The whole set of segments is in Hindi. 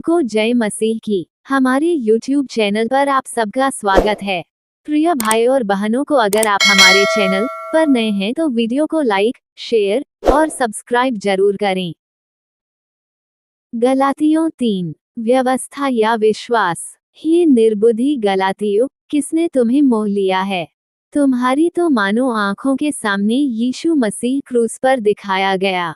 को जय मसीह की हमारे YouTube चैनल पर आप सबका स्वागत है। प्रिय भाई और बहनों को, अगर आप हमारे चैनल पर नए हैं तो वीडियो को लाइक, शेयर और सब्सक्राइब जरूर करें। गलातियों 3, व्यवस्था या विश्वास। हे निर्बुद्धि गलातियों, किसने तुम्हें मोह लिया है? तुम्हारी तो मानो आंखों के सामने यीशु मसीह क्रूस पर दिखाया गया।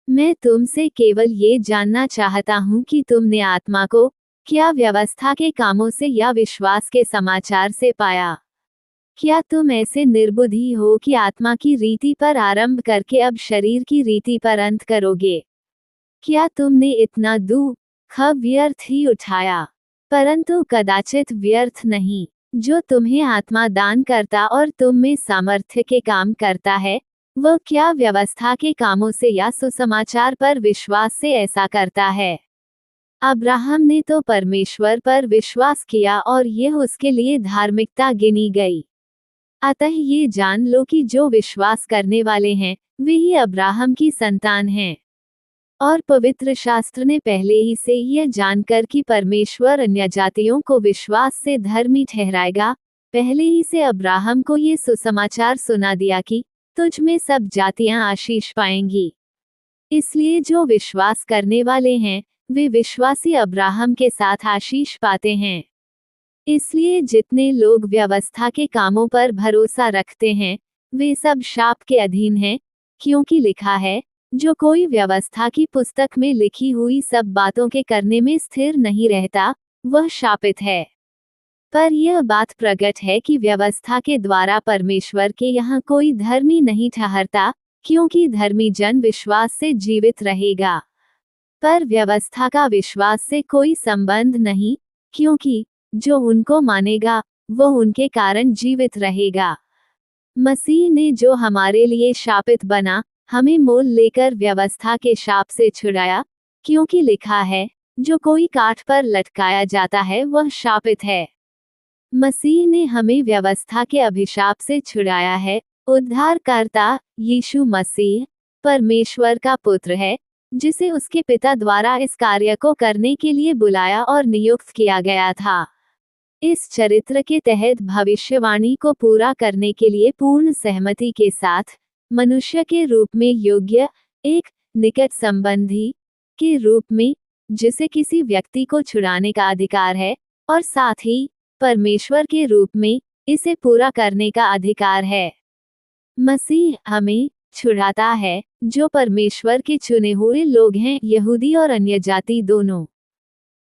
मैं तुमसे केवल ये जानना चाहता हूँ कि तुमने आत्मा को क्या व्यवस्था के कामों से या विश्वास के समाचार से पाया? क्या तुम ऐसे निर्बुद्धि हो कि आत्मा की रीति पर आरंभ करके अब शरीर की रीति पर अंत करोगे? क्या तुमने इतना दुख व्यर्थ ही उठाया? परंतु कदाचित व्यर्थ नहीं, जो तुम्हें आत्मा दान करता और तुम में सामर्थ्य के काम करता है, वह क्या व्यवस्था के कामों से या सुसमाचार पर विश्वास से ऐसा करता है? अब्राहम ने तो परमेश्वर पर विश्वास किया और यह उसके लिए धार्मिकता गिनी गई। अतः ये जान लो कि जो विश्वास करने वाले हैं, वे ही अब्राहम की संतान हैं। और पवित्र शास्त्र ने पहले ही से यह जानकर कि परमेश्वर अन्यजातियों को विश्वास से धर्मी ठहराएगा, पहले ही से अब्राहम को ये सुसमाचार सुना दिया कि तुझ में सब जातियां आशीष पाएंगी। इसलिए जो विश्वास करने वाले हैं, वे विश्वासी अब्राहम के साथ आशीष पाते हैं। इसलिए जितने लोग व्यवस्था के कामों पर भरोसा रखते हैं, वे सब शाप के अधीन हैं, क्योंकि लिखा है, जो कोई व्यवस्था की पुस्तक में लिखी हुई सब बातों के करने में स्थिर नहीं रहता, वह शापित है। पर यह बात प्रकट है कि व्यवस्था के द्वारा परमेश्वर के यहाँ कोई धर्मी नहीं ठहरता, क्योंकि धर्मी जन विश्वास से जीवित रहेगा। पर व्यवस्था का विश्वास से कोई संबंध नहीं, क्योंकि जो उनको मानेगा, वह उनके कारण जीवित रहेगा। मसीह ने जो हमारे लिए शापित बना, हमें मोल लेकर व्यवस्था के शाप से छुड़ाया, क्योंकि लिखा है, जो कोई काठ पर लटकाया जाता है वह शापित है। मसीह ने हमें व्यवस्था के अभिशाप से छुड़ाया है। उद्धारकर्ता यीशु मसीह परमेश्वर का पुत्र है, जिसे उसके पिता द्वारा इस कार्य को करने के लिए बुलाया और नियुक्त किया गया था। इस चरित्र के तहत भविष्यवाणी को पूरा करने के लिए पूर्ण सहमति के साथ मनुष्य के रूप में योग्य, एक निकट संबंधी के रूप में, जिसे किसी व्यक्ति को छुड़ाने का अधिकार है, और साथ ही परमेश्वर के रूप में इसे पूरा करने का अधिकार है। मसीह हमें छुड़ाता है, जो परमेश्वर के चुने हुए लोग हैं, यहूदी और अन्य जाति दोनों,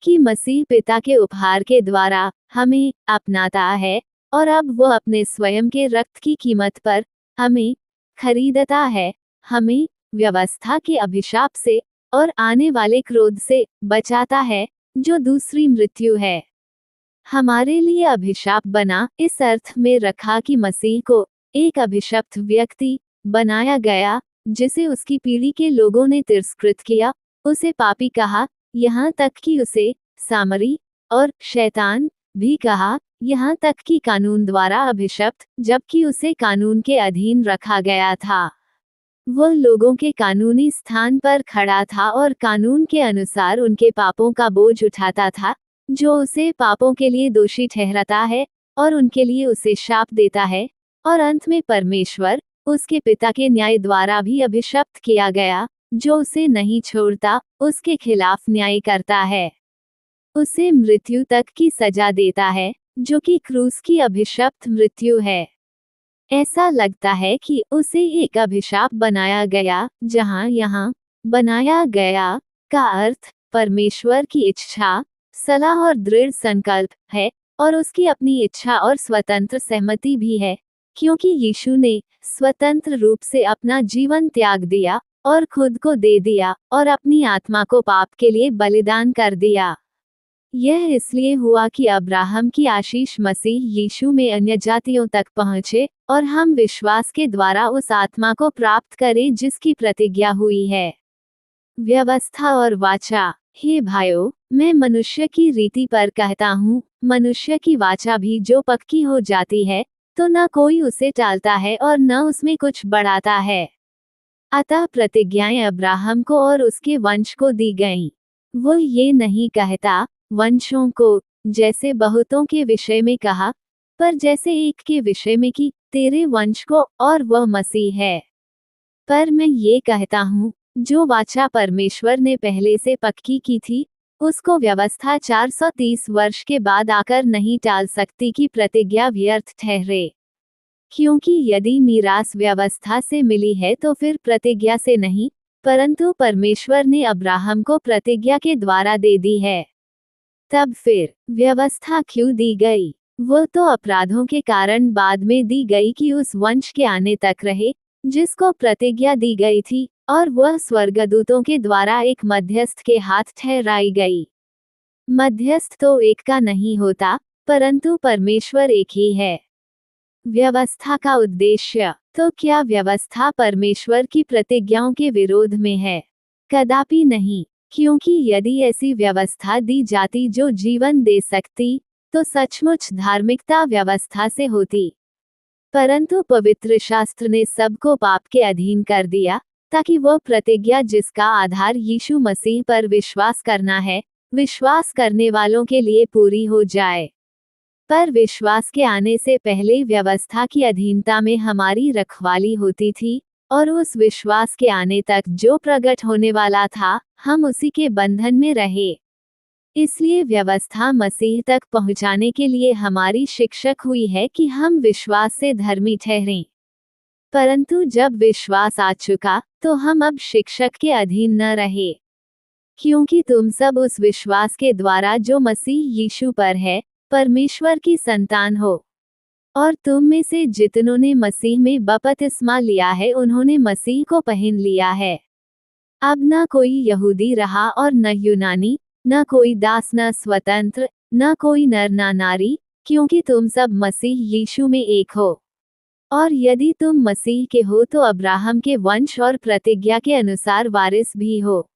कि मसीह पिता के उपहार के द्वारा हमें अपनाता है, और अब वह अपने स्वयं के रक्त की कीमत पर हमें खरीदता है, हमें व्यवस्था के अभिशाप से और आने वाले क्रोध से बचाता है, जो दूसरी मृत्यु है। हमारे लिए अभिशाप बना, इस अर्थ में रखा कि मसीह को एक अभिशप्त व्यक्ति बनाया गया, जिसे उसकी पीढ़ी के लोगों ने तिरस्कृत किया, उसे पापी कहा, यहाँ तक कि उसे सामरी और शैतान भी कहा, यहाँ तक कि कानून द्वारा अभिशप्त, जबकि उसे कानून के अधीन रखा गया था। वह लोगों के कानूनी स्थान पर खड़ा था और कानून के अनुसार उनके पापों का बोझ उठाता था, जो उसे पापों के लिए दोषी ठहराता है और उनके लिए उसे शाप देता है। और अंत में परमेश्वर उसके पिता के न्याय द्वारा भी अभिशप्त किया गया, जो उसे नहीं छोड़ता, उसके खिलाफ न्याय करता है, उसे मृत्यु तक की सजा देता है, जो कि क्रूस की अभिशप्त मृत्यु है। ऐसा लगता है कि उसे एक अभिशाप बनाया गया, जहाँ यहाँ बनाया गया का अर्थ परमेश्वर की इच्छा, सलाह और दृढ़ संकल्प है, और उसकी अपनी इच्छा और स्वतंत्र सहमति भी है, क्योंकि यीशु ने स्वतंत्र रूप से अपना जीवन त्याग दिया और खुद को दे दिया और अपनी आत्मा को पाप के लिए बलिदान कर दिया। यह इसलिए हुआ कि अब्राहम की आशीष मसीह यीशु में अन्य जातियों तक पहुँचे, और हम विश्वास के द्वारा उस आत्मा को प्राप्त करें जिसकी प्रतिज्ञा हुई है। व्यवस्था और वाचा। हे भाइयों, मैं मनुष्य की रीति पर कहता हूँ, मनुष्य की वाचा भी जो पक्की हो जाती है, तो न कोई उसे टालता है और न उसमें कुछ बढ़ाता है। अतः प्रतिज्ञाएं अब्राहम को और उसके वंश को दी गईं। वो ये नहीं कहता वंशों को, जैसे बहुतों के विषय में कहा, पर जैसे एक के विषय में कि तेरे वंश को, और वह मसीह है। पर मैं ये कहता हूँ, जो वाचा परमेश्वर ने पहले से पक्की की थी, उसको व्यवस्था 430 वर्ष के बाद आकर नहीं टाल सकती कि प्रतिज्ञा व्यर्थ ठहरे। क्योंकि यदि मीरास व्यवस्था से मिली है तो फिर प्रतिज्ञा से नहीं, परंतु परमेश्वर ने अब्राहम को प्रतिज्ञा के द्वारा दे दी है। तब फिर व्यवस्था क्यों दी गई? वो तो अपराधों के कारण बाद में दी गई कि उस वंश के आने तक रहे, जिसको प्रतिज्ञा दी गई थी, और वह स्वर्गदूतों के द्वारा एक मध्यस्थ के हाथ ठहराई गई। मध्यस्थ तो एक का नहीं होता, परंतु परमेश्वर एक ही है। व्यवस्था का उद्देश्य, तो क्या व्यवस्था परमेश्वर की प्रतिज्ञाओं के विरोध में है? कदापि नहीं, क्योंकि यदि ऐसी व्यवस्था दी जाती जो जीवन दे सकती, तो सचमुच धार्मिकता व्यवस्था से होती। परंतु पवित्र शास्त्र ने सबको पाप के अधीन कर दिया, ताकि वह प्रतिज्ञा जिसका आधार यीशु मसीह पर विश्वास करना है, विश्वास करने वालों के लिए पूरी हो जाए। पर विश्वास के आने से पहले व्यवस्था की अधीनता में हमारी रखवाली होती थी, और उस विश्वास के आने तक जो प्रकट होने वाला था, हम उसी के बंधन में रहे। इसलिए व्यवस्था मसीह तक पहुंचाने के लिए हमारी शिक्षक हुई है कि हम विश्वास से धर्मी ठहरें। परंतु जब विश्वास आ चुका, तो हम अब शिक्षक के अधीन न रहे, क्योंकि तुम सब उस विश्वास के द्वारा जो मसीह यीशु पर है, परमेश्वर की संतान हो। और तुम में से जितनों ने मसीह में बपतिस्मा लिया है, उन्होंने मसीह को पहन लिया है। अब न कोई यहूदी रहा और न यूनानी, न कोई दास न स्वतंत्र, न कोई नर न नारी, क्योंकि तुम सब मसीह यीशु में एक हो। और यदि तुम मसीह के हो तो अब्राहम के वंश और प्रतिज्ञा के अनुसार वारिस भी हो।